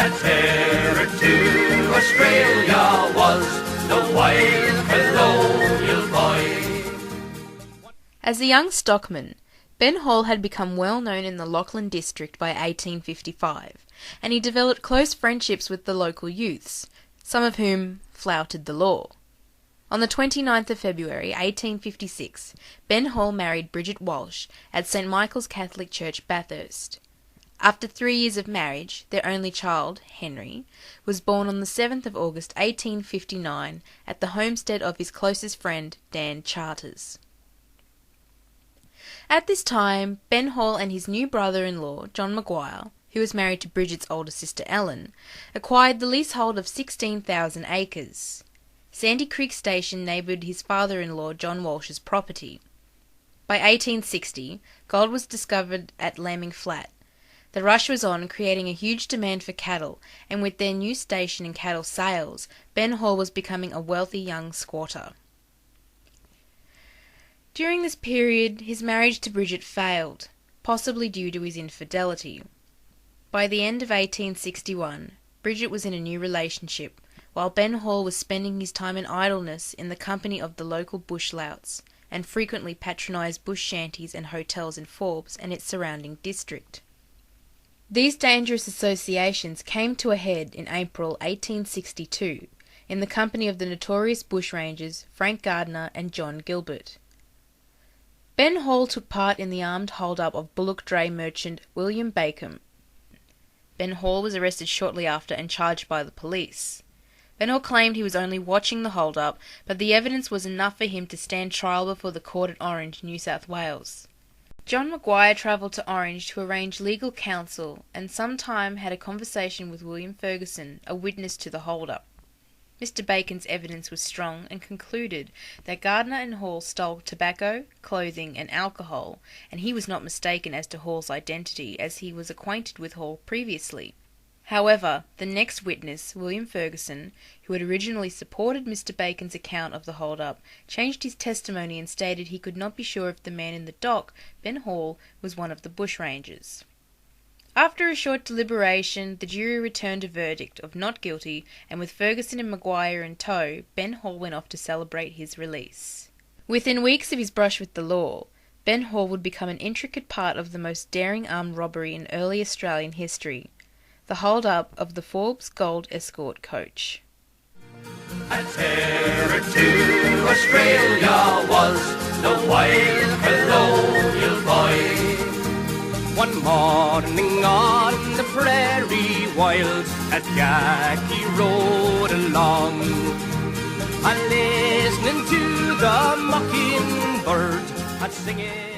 A terror to Australia was the wild colonial boy. As a young stockman, Ben Hall had become well known in the Lachlan district by 1855, and he developed close friendships with the local youths, some of whom flouted the law. On the 29th of February 1856, Ben Hall married Bridget Walsh at St Michael's Catholic Church, Bathurst. After 3 years of marriage, their only child, Henry, was born on the 7th of August 1859 at the homestead of his closest friend, Dan Charters. At this time, Ben Hall and his new brother-in-law, John Maguire, who was married to Bridget's older sister Ellen, acquired the leasehold of 16,000 acres. Sandy Creek Station neighboured his father-in-law John Walsh's property. By 1860, gold was discovered at Lambing Flat. The rush was on, creating a huge demand for cattle, and with their new station and cattle sales, Ben Hall was becoming a wealthy young squatter. During this period, his marriage to Bridget failed, possibly due to his infidelity. By the end of 1861, Bridget was in a new relationship, while Ben Hall was spending his time in idleness in the company of the local bush louts, and frequently patronised bush shanties and hotels in Forbes and its surrounding district. These dangerous associations came to a head in April 1862, in the company of the notorious bushrangers Frank Gardiner and John Gilbert. Ben Hall took part in the armed hold-up of bullock dray merchant William Bacon. Ben Hall was arrested shortly after and charged by the police. Ben Hall claimed he was only watching the hold-up, but the evidence was enough for him to stand trial before the court at Orange, New South Wales. John Maguire travelled to Orange to arrange legal counsel and sometime had a conversation with William Ferguson, a witness to the hold-up. Mr. Bacon's evidence was strong and concluded that Gardiner and Hall stole tobacco, clothing and alcohol, and he was not mistaken as to Hall's identity as he was acquainted with Hall previously. However, the next witness, William Ferguson, who had originally supported Mr. Bacon's account of the hold-up, changed his testimony and stated he could not be sure if the man in the dock, Ben Hall, was one of the bushrangers. After a short deliberation, the jury returned a verdict of not guilty, and with Ferguson and Maguire in tow, Ben Hall went off to celebrate his release. Within weeks of his brush with the law, Ben Hall would become an intricate part of the most daring armed robbery in early Australian history, the hold-up of the Forbes Gold Escort coach. A terror to Australia was the wild colonial boy. One morning on the prairie wilds, as Jackie rode along, a listening to the mockingbird, a singing.